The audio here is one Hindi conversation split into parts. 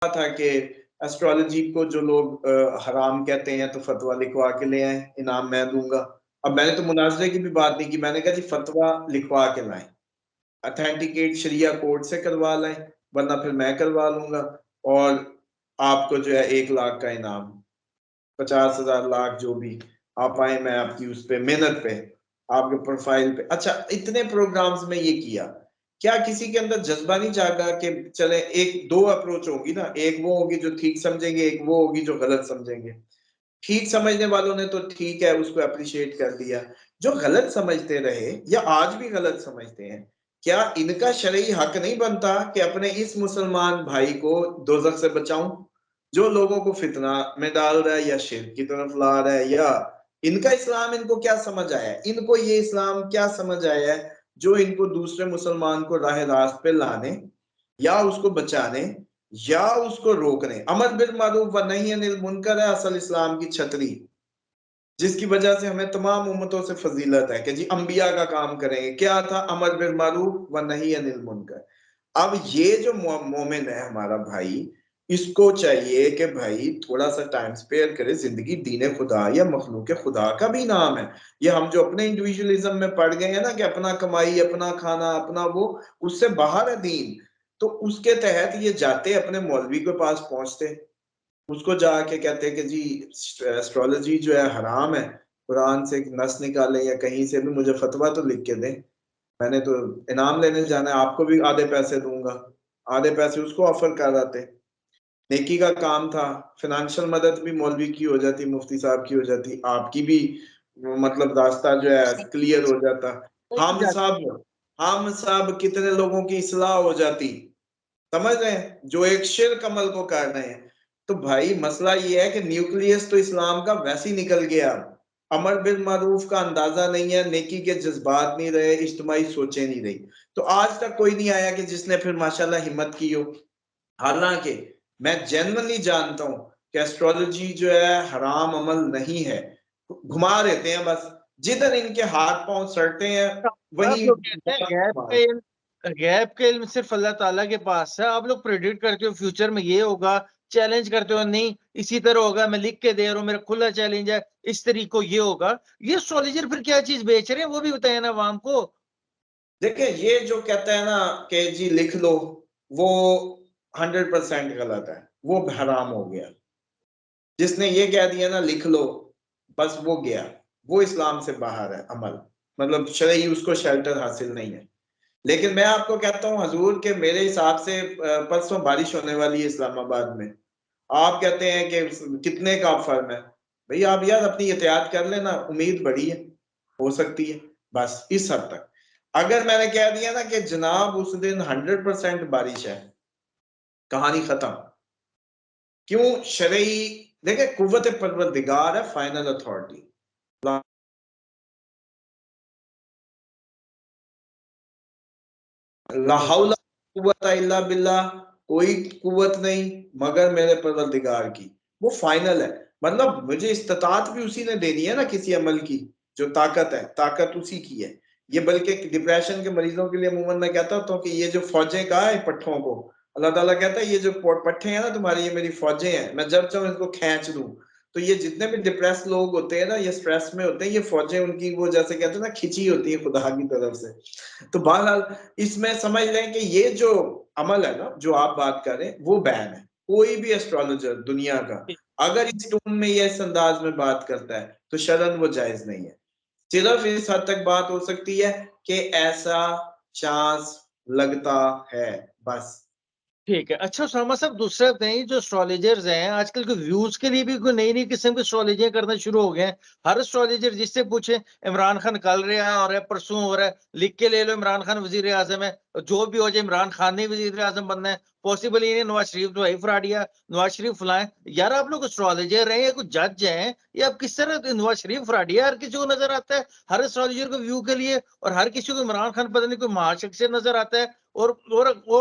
था कि एस्ट्रोलॉजी को जो लोग हराम कहते हैं तो फतवा लिखवा के ले आए, इनाम मैं दूंगा। अब मैंने तो मुनाजरे की भी बात नहीं की, मैंने कहा जी फतवा लिखवा के लाएं, अथेंटिकेट शरिया कोर्ट से करवा लाएं, वरना फिर मैं करवा लूंगा और आपको जो है 1 लाख का इनाम, 50,000 लाख जो भी आप आए, मैं आपकी उस पे मेहनत पे आपके प्रोफाइल पे। अच्छा, इतने प्रोग्राम्स में ये किया, क्या किसी के अंदर जज्बा नहीं जागा कि चले, एक दो अप्रोच होगी ना, एक वो होगी जो ठीक समझेंगे, एक वो होगी जो गलत समझेंगे। ठीक समझने वालों ने तो ठीक है, उसको अप्रिशिएट कर दिया। जो गलत समझते रहे या आज भी गलत समझते हैं, क्या इनका शरई हक नहीं बनता कि अपने इस मुसलमान भाई को दोजख से बचाऊं, जो लोगों को फितना में डाल रहा है या शिर्क की तरफ ला रहा है? या इनका इस्लाम इनको क्या समझ आया है, इनको ये इस्लाम क्या समझ आया है जो इनको दूसरे मुसलमान को राह रास्त पे लाने या उसको बचाने या उसको रोकने? अमर बिल मारूफ व नही अनिल मुनकर है असल इस्लाम की छतरी, जिसकी वजह से हमें तमाम उम्मतों से फजीलत है कि जी अंबिया का काम करेंगे। क्या था? अमर बिल मारूफ व नही अनिल मुनकर। अब ये जो मोमिन है हमारा भाई, इसको चाहिए कि भाई थोड़ा सा टाइम स्पेयर करे, जिंदगी दीन खुदा या मखलूक खुदा का भी नाम है। ये हम जो अपने इंडिविजुअलिज्म में पड़ गए हैं ना कि अपना कमाई, अपना खाना, अपना वो, उससे बाहर है दीन। तो उसके तहत ये जाते अपने मौलवी के पास पहुंचते, उसको जाके कहते कि जी एस्ट्रोलॉजी जो है हराम है, कुरान से एक नस निकाले या कहीं से भी मुझे फतवा तो लिख के दें, मैंने तो इनाम लेने जाना है, आपको भी आधे पैसे दूंगा। आधे पैसे उसको ऑफर कर रहे थे, नेकी का काम था, फाइनेंशियल मदद भी मौलवी की हो जाती, मुफ्ती साहब की हो जाती, आपकी भी मतलब रास्ता जो है क्लियर हो जाता। हम सब कितने लोगों की इस्लाह हो जाती, समझ रहे हैं, जो एक शिर्क अमल को कर रहे हैं। तो भाई मसला ये है कि न्यूक्लियस तो इस्लाम का वैसे ही निकल गया। अमर बिल मारूफ का अंदाजा नहीं है, नेकी के जज्बात नहीं रहे, इज्तिमाई सोचें नहीं रही। तो आज तक कोई नहीं आया कि जिसने फिर माशाल्लाह हिम्मत की हो। हालांकि मैं जेन्युइनली जानता हूं कि एस्ट्रोलॉजी जो है हराम अमल नहीं है, घुमा देते हैं बस, जिधर इनके हाथ पांव सड़ते हैं आप वहीं लोग कहते हैं गैप के इल्म सिर्फ अल्लाह ताला के पास है। आप लोग प्रेडिक्ट करते हो फ्यूचर में ये होगा, चैलेंज करते हो नहीं इसी तरह होगा, मैं लिख के दे रहा हूँ, मेरा खुला चैलेंज है, इस तरीके को ये होगा। ये एस्ट्रोलॉजर फिर क्या चीज बेच रहे हैं वो भी बताया ना आवाम को। देखिए, ये जो कहता है ना कि जी लिख लो, वो 100% गलत है, वो हराम हो गया। जिसने ये कह दिया ना लिख लो, बस वो गया, वो इस्लाम से बाहर है अमल, मतलब शरई उसको शेल्टर हासिल नहीं है। लेकिन मैं आपको कहता हूँ हजूर के मेरे हिसाब से परसों बारिश होने वाली है इस्लामाबाद में। आप कहते हैं कि कितने का फर्म है? भाई आप यार अपनी एहतियात कर लेना, उम्मीद बड़ी है, हो सकती है, बस इस हद तक। अगर मैंने कह दिया ना कि जनाब उस दिन 100% बारिश है, कहानी खत्म। क्यों? शरई देखे, कुव्वत परवरदिगार है फाइनल अथॉरिटी। ला हौला कुव्वता इल्ला बिल्लाह, कोई कुव्वत नहीं मगर मेरे परवरदिगार की, वो फाइनल है। मतलब मुझे इस्तात भी उसी ने देनी है ना किसी अमल की, जो ताकत है ताकत उसी की है। ये बल्कि डिप्रेशन के मरीजों के लिए अमूमन मैं कहता हूँ कि ये जो फौजें कहा है पट्ठों को, अल्लाह ताला कहता है ये जो पट्ठे हैं ना तुम्हारी, ये मेरी फौजें हैं, मैं जब चाहूँ इनको खींच दूं। तो ये जितने भी डिप्रेस लोग होते हैं ना, ये स्ट्रेस में होते हैं, ये फौजें उनकी वो जैसे कहते हैं ना खिंची होती है खुदा की तरफ से। तो बहरहाल इसमें समझ लें कि ये जो अमल है ना जो आप बात कर रहे हैं, वो बैन है। कोई भी एस्ट्रोलॉजर दुनिया का अगर इस टोन में या इस अंदाज में बात करता है तो शरन वो जायज नहीं है। सिर्फ इस हद तक बात हो सकती है कि ऐसा चांस लगता है, बस। ठीक है। अच्छा उसामा साहब, दूसरा बताइए, जो एस्ट्रोलॉजर्स हैं आजकल के व्यूज के लिए भी कोई नई नई किस्म की एस्ट्रोलॉजी करना शुरू हो गए हैं। हर एस्ट्रोलॉजर जिससे पूछे इमरान खान कल रहा है और परसों हो रहा है, लिख के ले लो इमरान खान वजीर आजम है, जो भी हो जाए इमरान खान ने वजीर आजम बनना है, पॉसिबल ही नहीं, नवाज शरीफ तो है फ्राडिया, नवाज शरीफ फुलाए। यार आप लोग एस्ट्रोलॉजर हैं या कुछ जज हैं, या आप किस तरह नवाज शरीफ फ्राडिया हर किसी को नजर आता है हर एस्ट्रोलॉजर को व्यू के लिए, और हर किसी को इमरान खान पता नहीं कोई महाशख्सियत नजर आता है। और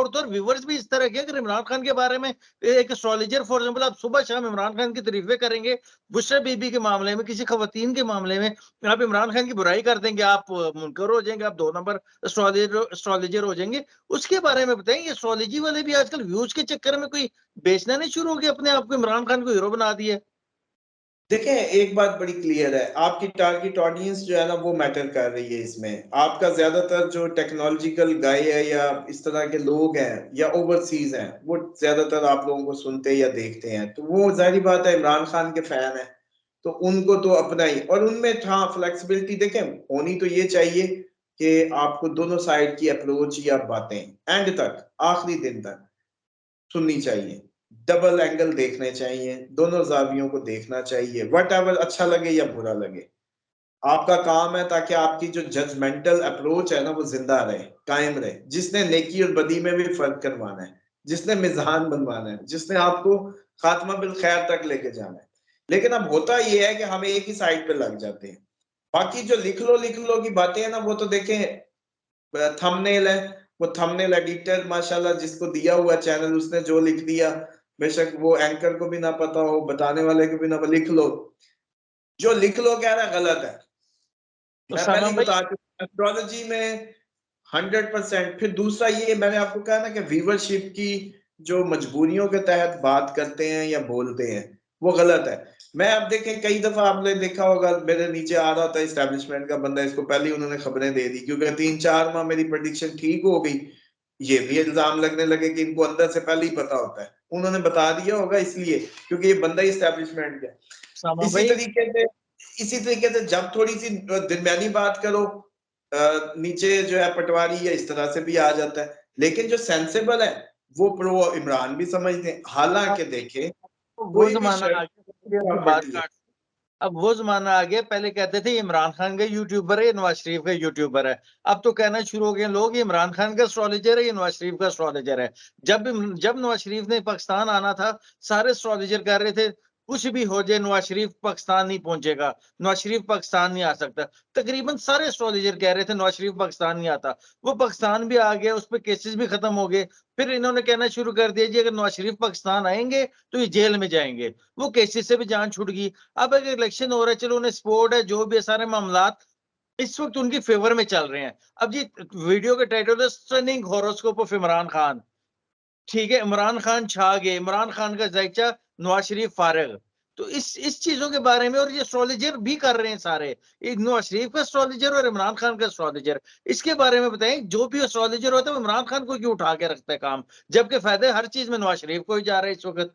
तो व्यूवर्स भी इस तरह के, अगर इमरान खान के बारे में एक एस्ट्रोलॉजर फॉर एग्जांपल आप सुबह शाम इमरान खान की तारीफें करेंगे, बुशरा बीबी के मामले में, किसी खवातीन के मामले में आप इमरान खान की बुराई कर देंगे, आप मुनकर हो जाएंगे, आप 2 नंबर एस्ट्रोलॉजर हो जाएंगे, उसके बारे में बताएं। ये एस्ट्रोलॉजी वाले भी आजकल व्यूज के चक्कर में कोई बेचना नहीं शुरू हो गया अपने आप को, इमरान खान को हीरो बना दिया। देखें, एक बात बड़ी क्लियर है, आपकी टारगेट ऑडियंस जो है ना वो मैटर कर रही है इसमें। आपका ज्यादातर जो टेक्नोलॉजिकल गाय है या इस तरह के लोग हैं या ओवरसीज हैं, वो ज्यादातर आप लोगों को सुनते या देखते हैं, तो वो जाहिर बात है इमरान खान के फैन है, तो उनको तो अपना ही। और उनमें हाँ फ्लेक्सिबिलिटी देखें होनी तो ये चाहिए कि आपको दोनों साइड की अप्रोच या बातें एंड तक आखिरी दिन तक सुननी चाहिए, डबल एंगल देखने चाहिए, दोनों जावियों को देखना चाहिए, वट एवर अच्छा लगे या बुरा लगे। आपका काम है ताकि आपकी जो जजमेंटल अप्रोच है ना वो जिंदा रहे, कायम रहे। जिसने नेकी और बदी में भी फर्क करवाना है, जिसने मिजान बनवाना है, जिसने आपको खात्मा बिल खैर तक लेके जाना है। लेकिन अब होता यह है कि हम एक ही साइड पे लग जाते हैं। बाकी जो लिख लो की बातें हैं ना, वो तो देखें थंबनेल है, वो थंबनेल एडिटर माशाल्लाह जिसको दिया हुआ चैनल उसने जो लिख दिया, बेशक वो एंकर को भी ना पता हो, बताने वाले को भी ना, लिख लो जो लिख लो, कह रहा है गलत है। मैं उसामा पहले ही भाई, बता चुका एस्ट्रोलॉजी में 100%। फिर दूसरा ये मैंने आपको कहा ना कि व्यूवरशिप की जो मजबूरियों के तहत बात करते हैं या बोलते हैं वो गलत है। मैं अब देखें कई दफा आपने देखा होगा मेरे नीचे आ रहा था इस्टेब्लिशमेंट का बंदा, इसको पहले ही उन्होंने खबरें दे दी क्योंकि 3-4 माह मेरी प्रेडिक्शन ठीक हो गई। ये भी इल्जाम लगने लगे कि इनको अंदर से पहले ही पता होता है, उन्होंने बता दिया होगा इसलिए क्योंकि ये बंदा ही इस्टेब्लिशमेंट का। उसामा इसी भाई, तरीके से इसी तरीके से जब थोड़ी सी दरमियानी बात करो, नीचे जो है पटवारी या इस तरह से भी आ जाता है। लेकिन जो सेंसेबल है वो प्रो इमरान भी समझते हैं। हालांकि देखे वो कोई भी जमाना आ शख्स गया, आपकी बात प्रॉपर्टी है। काट। अब वो जमाना आ गया, पहले कहते थे इमरान खान का यूट्यूबर है, ये नवाज शरीफ का यूट्यूबर है। अब तो कहना शुरू हो गए लोग ये इमरान खान का एस्ट्रोलॉजर है, ये नवाज शरीफ का एस्ट्रोलॉजर है। जब नवाज शरीफ ने पाकिस्तान आना था, सारे एस्ट्रोलॉजर कह रहे थे कुछ भी हो जाए नवाज शरीफ पाकिस्तान नहीं पहुंचेगा, नवाज शरीफ पाकिस्तान नहीं आ सकता। तकरीबन सारे एस्ट्रोलॉजर कह रहे थे नवाज शरीफ पाकिस्तान नहीं आता। वो पाकिस्तान भी आ गया, उस पर केसेस भी खत्म हो गए। फिर इन्होंने कहना शुरू कर दिया जी अगर नवाज शरीफ पाकिस्तान आएंगे तो ये जेल में जाएंगे। वो केसेस से भी जान छूट गई। अब अगर इलेक्शन हो रहा है, चलो उन्हें सपोर्ट है, जो भी है, सारे मामलात इस वक्त उनकी फेवर में चल रहे हैं। अब जी वीडियो का टाइटल है stunning horoscope of Imran Khan. ठीक है, इमरान खान छा गए, इमरान खान का जायचा, नवाज शरीफ फारिग। तो इस चीजों के बारे में, और ये एस्ट्रोलॉजर भी कर रहे हैं सारे, नवाज शरीफ का एस्ट्रोलॉजर और इमरान खान का एस्ट्रोलॉजर। इसके बारे में बताएं, जो भी एस्ट्रोलॉजर होता है वो इमरान खान को क्यों उठा के रखता है काम, जबकि फायदे हर चीज में नवाज शरीफ को ही जा रहा है इस वक्त।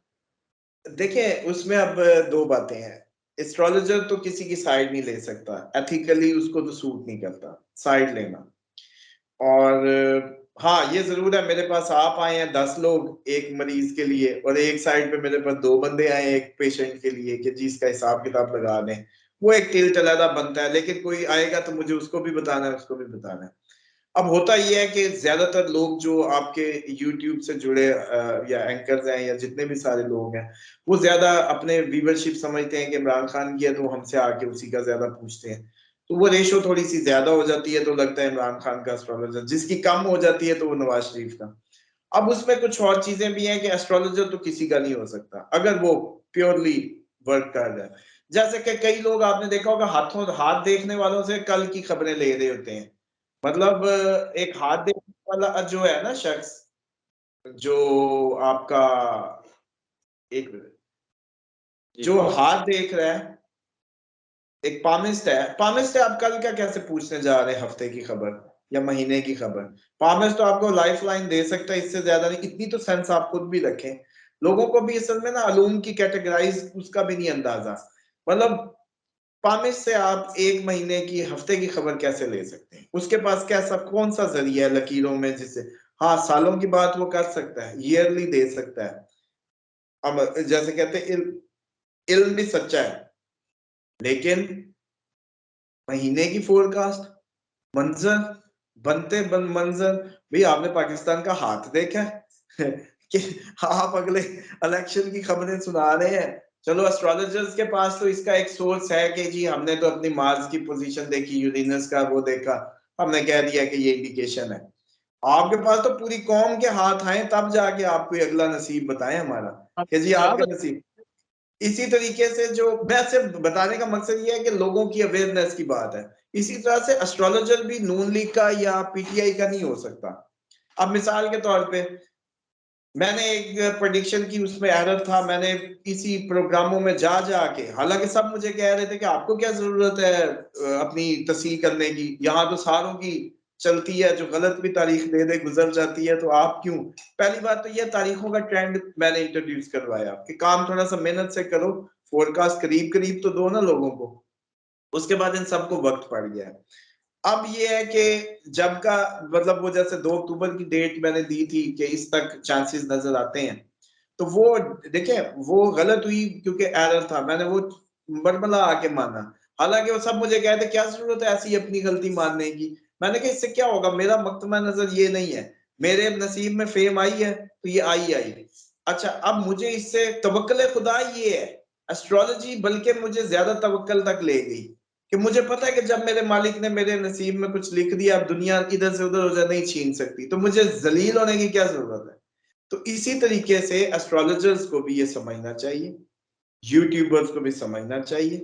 देखिए उसमें अब दो बातें हैं। एस्ट्रोलॉजर तो किसी की साइड नहीं ले सकता, एथिकली उसको तो सूट नहीं करता साइड लेना। और हाँ ये जरूर है, मेरे पास आप आए हैं 10 लोग एक मरीज के लिए और एक साइड पे मेरे पास 2 बंदे आए एक पेशेंट के लिए कि जी इसका हिसाब किताब लगा दें, वो एक टिल टलादा बनता है। लेकिन कोई आएगा तो मुझे उसको भी बताना है, उसको भी बताना है। अब होता यह है कि ज्यादातर लोग जो आपके YouTube से जुड़े या एंकर्स हैं या जितने भी सारे लोग हैं, वो ज्यादा अपने व्यूवरशिप समझते हैं कि इमरान खान की है तो हमसे आके उसी का ज्यादा पूछते हैं। तो वो रेशो थोड़ी सी ज्यादा हो जाती है तो लगता है इमरान खान का एस्ट्रोलॉजर, जिसकी कम हो जाती है तो वो नवाज शरीफ का। अब उसमें कुछ और चीजें भी हैं कि एस्ट्रोलॉजर तो किसी का नहीं हो सकता अगर वो प्योरली वर्क कर रहा है। जैसे कि कई लोग आपने देखा होगा हाथों हाथ देखने वालों से कल की खबरें ले रहे होते हैं। मतलब एक हाथ देखने वाला जो है ना शख्स, जो आपका, एक मिनट, जी जो हाथ देख रहा है, एक पामिस्ट है। पामिस्ट है, आप कल क्या कैसे पूछने जा रहे हैं हफ्ते की खबर या महीने की खबर? पामिस्ट तो आपको लाइफ लाइन दे सकता है, इससे ज्यादा नहीं। इतनी तो सेंस आप खुद भी रखें। लोगों को भी असल में ना अलूम की कैटेगराइज उसका भी नहीं अंदाजा। मतलब पामिस्ट से आप एक महीने की हफ्ते की खबर कैसे ले सकते हैं? उसके पास कैसा कौन सा जरिया है लकीरों में जिससे, हाँ सालों की बात वो कर सकता है, ईयरली दे सकता है। अब जैसे कहते हैं इल्म भी सच्चा है, लेकिन महीने की फोरकास्ट, मंजर, मंजर, भाई आपने पाकिस्तान का हाथ देखा है कि आप अगले इलेक्शन की खबरें सुना रहे हैं। चलो एस्ट्रोलॉजर्स के पास तो इसका एक सोर्स है कि जी हमने तो अपनी मार्स की पोजीशन देखी, यूरेनस का वो देखा, हमने कह दिया कि ये इंडिकेशन है। आपके पास तो पूरी कौम के हाथ आए तब जाके आप कोई अगला नसीब बताएं हमारा, कि जी आप आपके नसीब। इसी तरीके से जो मैं सिर्फ बताने का मकसद ये है कि लोगों की अवेयरनेस की बात है। इसी तरह से एस्ट्रोलॉजर भी नून लीग का या पीटीआई का नहीं हो सकता। अब मिसाल के तौर पे मैंने एक प्रेडिक्शन की, उसमें एरर था, मैंने इसी प्रोग्रामों में जा जाके, हालांकि सब मुझे कह रहे थे कि आपको क्या जरूरत है अपनी तस्हीह करने की, यहाँ तो सारों की चलती है, जो गलत भी तारीख दे दे गुजर जाती है, तो आप क्यों। पहली बात तो यह तारीखों का ट्रेंड मैंने इंट्रोड्यूस करवाया कि काम थोड़ा सा मेहनत से करो, फोरकास्ट करीब करीब तो दो ना लोगों को। उसके बाद इन सबको वक्त पड़ गया है। अब ये है कि जब का मतलब वो जैसे 2 अक्टूबर की डेट मैंने दी थी कि इस तक चांसेस नजर आते हैं, तो वो देखिए वो गलत हुई क्योंकि एरर था, मैंने वो बरमला आके माना। हालांकि वो सब मुझे कहते क्या जरूरत है ऐसी अपनी गलती मानने की। मैंने कहा इससे क्या होगा, मेरा मकतमा नजर ये नहीं है, मेरे नसीब में फेम आई है तो ये आई आई। अच्छा, अब मुझे इससे तवक्कुल खुदा ये है, एस्ट्रोलॉजी बल्कि मुझे ज्यादा तवक्कुल तक ले गई कि मुझे पता है कि जब मेरे मालिक ने मेरे नसीब में कुछ लिख दिया, अब दुनिया इधर से उधर हो जाए नहीं छीन सकती, तो मुझे जलील होने की क्या जरूरत है। तो इसी तरीके से एस्ट्रोलॉजर्स को भी ये समझना चाहिए, यूट्यूबर्स को भी समझना चाहिए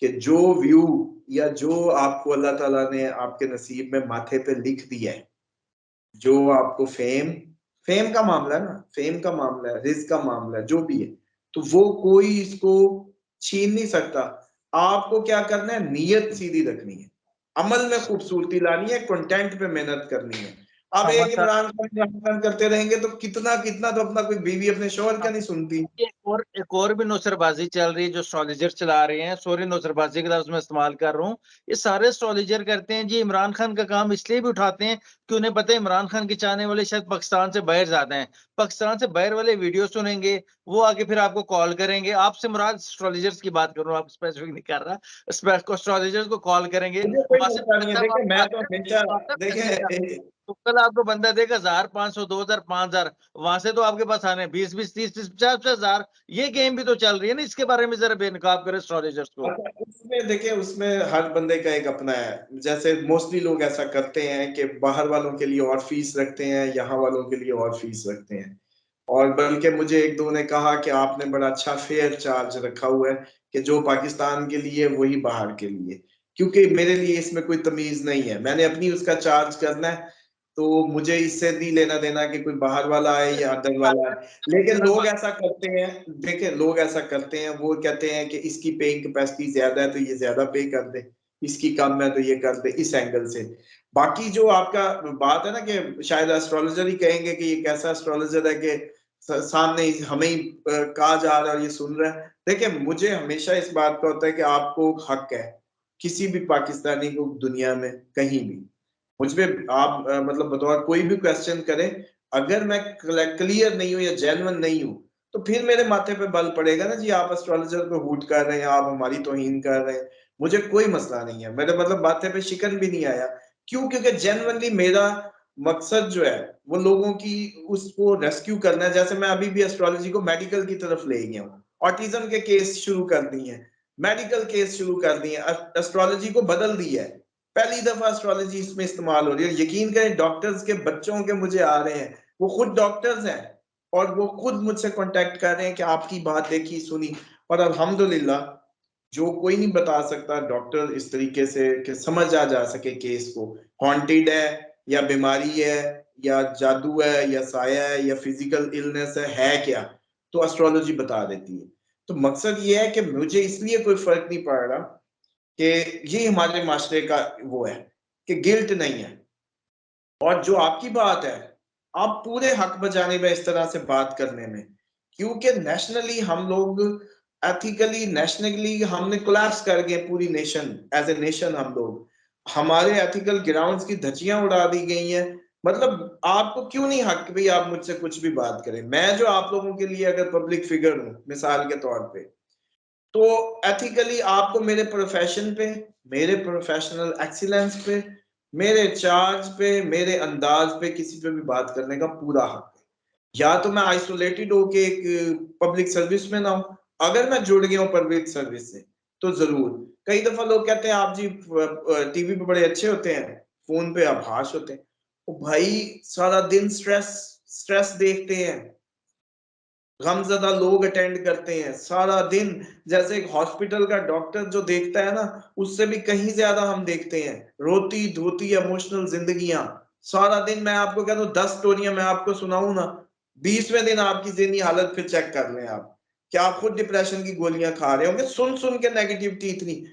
कि जो व्यू या जो आपको अल्लाह ताला ने आपके नसीब में माथे पे लिख दिया है, जो आपको फेम का मामला है ना, फेम का मामला है, रिस्क का मामला है, जो भी है, तो वो कोई इसको छीन नहीं सकता। आपको क्या करना है, नीयत सीधी रखनी है, अमल में खूबसूरती लानी है, कंटेंट पे मेहनत करनी है। अब एक इमरान खान करते रहेंगे तो कितना कितना तो अपना कोई बीवी अपने शोहर का नहीं सुनती। एक और भी नौसरबाजी चल रही है जो एस्ट्रोलॉजर चला रहे हैं, सॉरी नौसरबाजी का लफ्ज मैं इस्तेमाल कर रहा हूँ। ये सारे एस्ट्रोलॉजर करते हैं जी, इमरान खान का काम इसलिए भी उठाते हैं कि उन्हें पता है इमरान खान के चाहने वाले शायद पाकिस्तान से बाहर ज्यादा हैं। पाकिस्तान से बाहर वाले वीडियो सुनेंगे, वो आगे फिर आपको कॉल करेंगे। आपसे मुराद एस्ट्रोलॉजर्स की बात कर रहा हूँ, आप स्पेसिफिक नहीं कर रहा, एस्ट्रोलॉजर्स को कॉल करेंगे मुझे कोई वहां से मसला नहीं है, देखिए मैं तो हमेशा देखिए तो कल आपको बंदा देगा 1000, 500, 2000, 5000, वहां से तो आपके पास आने 20, 20, 30, 30, 50, 50,000। ये गेम भी तो चल रही है ना, इसके बारे में जरा बेनकाब करें एस्ट्रोलॉजर्स को। अच्छा, उसमें देखिए उसमें हर बंदे का एक अपना है। जैसे मोस्टली लोग ऐसा करते हैं कि बाहर वालों के लिए और फीस रखते हैं, यहाँ वालों के लिए और फीस रखते हैं। और बल्कि मुझे एक दो ने कहा कि आपने बड़ा अच्छा फेयर चार्ज रखा हुआ है कि जो पाकिस्तान के लिए वही बाहर के लिए, क्योंकि मेरे लिए इसमें कोई तमीज नहीं है, मैंने अपनी उसका चार्ज करना है, तो मुझे इससे नहीं लेना देना कि कोई बाहर वाला आए या अंदर वाला आए। लेकिन लोग ऐसा करते हैं, देखिए लोग ऐसा करते हैं, वो कहते हैं कि इसकी पेइंग कैपेसिटी ज्यादा है तो ये ज्यादा पे कर दे, इसकी कम है तो ये कर दे, इस एंगल से। बाकी जो आपका बात है ना कि शायद एस्ट्रोलॉजर ही कहेंगे कि ये कैसा एस्ट्रोलॉजर है कि सामने हमें ही कहा जा रहा है और ये सुन रहा है। देखिए मुझे हमेशा इस बात का होता है कि आपको हक है किसी भी पाकिस्तानी को दुनिया में कहीं भी मुझे आप मतलब बतौर कोई भी क्वेश्चन करें, अगर मैं क्लियर नहीं हूं या जेन्युइन नहीं हूं तो फिर मेरे माथे पे बल पड़ेगा ना जी, आप एस्ट्रोलॉजर को हूट कर रहे हैं, आप हमारी तौहीन कर रहे हैं। मुझे कोई मसला नहीं है, मेरे मतलब माथे पे शिकन भी नहीं आया। क्यों? क्योंकि जेन्युइनली मेरा मकसद जो है वो लोगों की उसको रेस्क्यू करना है। जैसे मैं अभी भी एस्ट्रोलॉजी को मेडिकल की तरफ ले गया हूँ, ऑटिज्म के केस शुरू कर दिए हैं, मेडिकल केस शुरू कर दिए हैं, एस्ट्रोलॉजी को बदल दिया है। पहली दफा एस्ट्रोलॉजी इसमें इस्तेमाल हो रही है। यकीन करें डॉक्टर्स के बच्चों के मुझे आ रहे हैं, वो खुद डॉक्टर्स हैं और वो खुद मुझसे कांटेक्ट कर रहे हैं कि आपकी बात देखी सुनी। और अल्हम्दुलिल्लाह जो कोई नहीं बता सकता डॉक्टर इस तरीके से कि समझ आ जा सके केस को, हॉन्टेड है या बीमारी है या जादू है या साया है या फिजिकल इलनेस है क्या, तो एस्ट्रोलॉजी बता देती है। तो मकसद ये है कि मुझे इसलिए कोई फर्क नहीं पड़ रहा कि ये हमारे माशरे का वो है कि गिल्ट नहीं है। और जो आपकी बात है, आप पूरे हक बजाने में इस तरह से बात करने में, क्योंकि नेशनली हम लोग एथिकली नेशनली हमने कोलैप्स कर गए, पूरी नेशन एज ए नेशन हम लोग, हमारे एथिकल ग्राउंड्स की धज्जियां उड़ा दी गई हैं। मतलब आपको क्यों नहीं हक भाई आप मुझसे कुछ भी बात करें, मैं जो आप लोगों के लिए अगर पब्लिक फिगर हूं मिसाल के तौर पे, तो एथिकली आपको मेरे प्रोफेशन पे, मेरे प्रोफेशनल एक्सीलेंस पे, मेरे चार्ज पे, मेरे अंदाज पे किसी पे भी बात करने का पूरा हक है। या तो मैं आइसोलेटेड होके एक पब्लिक सर्विस में ना हूं, अगर मैं जुड़ गया हूं पब्लिक सर्विस से तो जरूर। कई दफा लोग कहते हैं आप जी टीवी पे बड़े अच्छे होते हैं, फोन पे आप हाश होते हैं। ओ भाई सारा दिन स्ट्रेस स्ट्रेस देखते हैं, गमज़दा लोग अटेंड करते हैं सारा दिन। जैसे एक हॉस्पिटल का डॉक्टर जो देखता है ना, उससे भी कहीं ज्यादा हम देखते हैं रोती धोती इमोशनल जिंदगियां सारा दिन मैं आपको कह दूं 10 स्टोरियां मैं आपको सुनाऊं ना, 20वें दिन आपकी ज़हनी हालत फिर चेक कर लें आप, कि आप खुद डिप्रेशन की गोलियां खा रहे होंगे सुन सुन के नेगेटिविटी इतनी।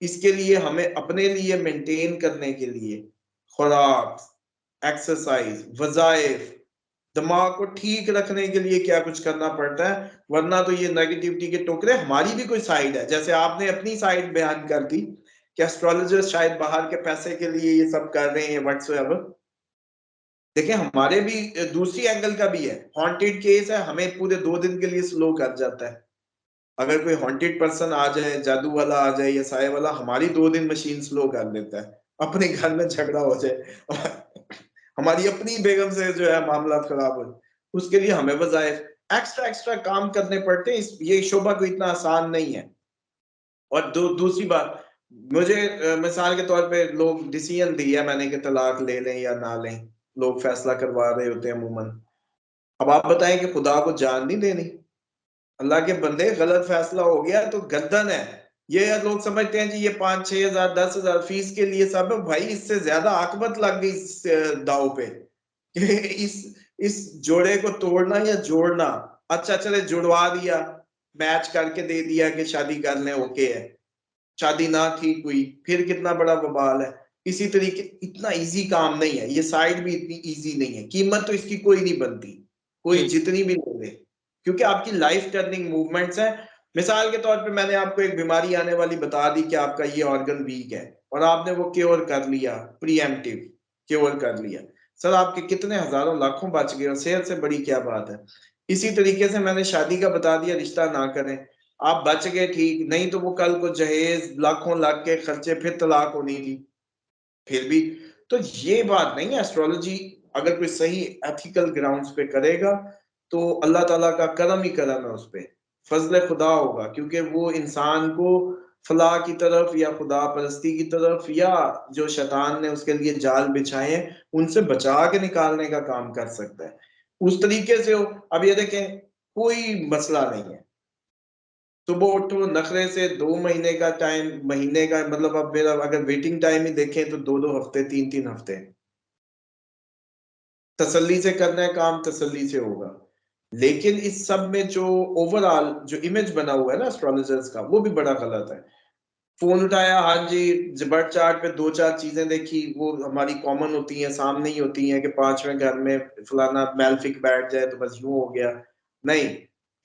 इसके लिए हमें अपने लिए मेंटेन करने के लिए खुराक, एक्सरसाइज, वज़ाइफ, दिमाग को ठीक रखने के लिए क्या कुछ करना पड़ता है, वरना तो ये नेगेटिविटी के टोकरे हमारी भी कोई साइड है। जैसे आपने अपनी साइड बयान कर दी कि एस्ट्रोलॉजर्स शायद बाहर के पैसे के लिए ये सब कर रहे हैं व्हाट्सएवर। देखिए हमारे भी दूसरी एंगल का भी है, हॉन्टेड केस है, हमें पूरे 2 दिन के लिए स्लो कर जाता है। अगर कोई हॉन्टेड पर्सन आ जाए, जादू वाला आ जाए या साए वाला, हमारी 2 दिन मशीन स्लो कर देता है। अपने घर में झगड़ा हो जाए हमारी अपनी बेगम से जो है मामला खराब हो, उसके लिए हमें वज़ाइफ एक्स्ट्रा एक्स्ट्रा काम करने पड़ते हैं। ये शोबा कोई इतना आसान नहीं है। और दूसरी बात, मुझे मिसाल के तौर पे लोग डिसीजन दिया मैंने कि तलाक ले लें या ना लें, लोग फैसला करवा रहे होते हैं अमूमन। अब आप बताएं कि खुदा को जान नहीं देनी, अल्लाह के बंदे गलत फैसला हो गया तो गर्दन है। ये लोग समझते हैं जी ये 5-6 हजार 10 हजार फीस के लिए सब है, भाई इससे ज्यादा आकबत लग गई इस दाव पे कि इस जोड़े को तोड़ना या जोड़ना। अच्छा चले जुड़वा दिया, मैच करके दे दिया कि शादी कर लें, ओके है, शादी ना ठीक हुई फिर कितना बड़ा बवाल है। इसी तरीके इतना इजी काम नहीं है, ये साइड भी इतनी इजी नहीं है, कीमत तो इसकी कोई नहीं बनती, कोई जी जितनी भी ले ले, क्योंकि आपकी लाइफ टर्निंग मूवमेंट्स हैं। मिसाल के तौर पे मैंने आपको एक बीमारी आने वाली बता दी कि आपका ये ऑर्गन वीक है और आपने वो क्योर कर लिया, प्रीएम्प्टिव क्योर कर लिया, सर आपके कितने हजारों लाखों बच गए और सेहत से बड़ी क्या बात है। इसी तरीके से मैंने शादी का बता दिया, रिश्ता ना करें, आप बच गए ठीक, नहीं तो वो कल को जहेज लाखों लाख के खर्चे, फिर तलाक होनी थी फिर भी। तो ये बात नहीं है, एस्ट्रोलॉजी अगर कोई सही एथिकल ग्राउंड्स पे करेगा तो अल्लाह ताला का करम ही करम है उस पे, फजल खुदा होगा, क्योंकि वो इंसान को फलाह की तरफ या खुदा परस्ती की तरफ या जो शैतान ने उसके लिए जाल बिछाए हैं उनसे बचा के निकालने का काम कर सकता है। उस तरीके से हो। अब ये देखें कोई मसला नहीं है, सुबह उठो नखरे से 2 महीने का टाइम, महीने का मतलब अब मेरा अगर वेटिंग टाइम ही देखें तो 2-2 हफ्ते 3-3 हफ्ते, तसल्ली से करना है काम, तसल्ली से होगा। लेकिन इस सब में जो ओवरऑल जो इमेज बना हुआ है ना एस्ट्रोलॉजर्स का, वो भी बड़ा गलत है। फोन उठाया, हाँ जी, बर्थ चार्ट पे 2-4 चीजें देखी, वो हमारी कॉमन होती हैं, सामने ही होती हैं कि 5वें घर में फलाना मैल्फिक बैठ जाए तो बस यूं हो गया। नहीं,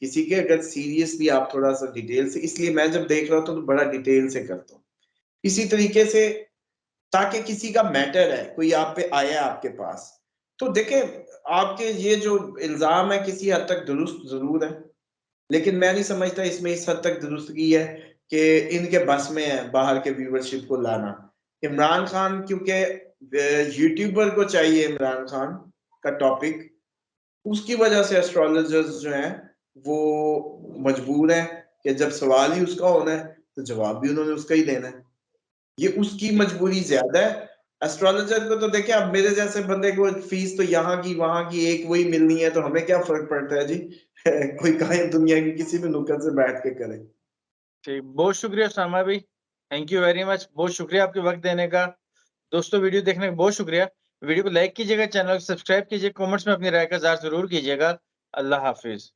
किसी के अगर सीरियसली आप थोड़ा सा डिटेल से, इसलिए मैं जब देख रहा था तो बड़ा डिटेल से करता हूँ इसी तरीके से, ताकि किसी का मैटर है, कोई आप पे आया आपके पास तो देखें, आपके ये जो इल्जाम है किसी हद तक दुरुस्त जरूर है, लेकिन मैं नहीं समझता इसमें इस हद तक दुरुस्तगी है कि इनके बस में है बाहर के व्यूवरशिप को लाना। इमरान खान क्योंकि यूट्यूबर को चाहिए इमरान खान का टॉपिक, उसकी वजह से एस्ट्रोलॉजर्स जो हैं वो मजबूर हैं कि जब सवाल ही उसका होना है तो जवाब भी उन्होंने उसका ही देना है। ये उसकी मजबूरी ज्यादा है। एस्ट्रोलॉजर को तो देखे, अब मेरे जैसे बंदे को फीस तो यहाँ की वहां की एक वही मिलनी है, तो हमें क्या फर्क पड़ता है जी कोई कहे दुनिया की किसी भी नुक्कड़ से बैठ के करे। ठीक, बहुत शुक्रिया सामा भाई, थैंक यू वेरी मच, बहुत शुक्रिया आपके वक्त देने का। दोस्तों वीडियो देखने का बहुत शुक्रिया। वीडियो को लाइक कीजिएगा, चैनल को सब्सक्राइब कीजिए, कमेंट्स में अपनी राय का इज़हार जरूर कीजिएगा। अल्लाह हाफिज।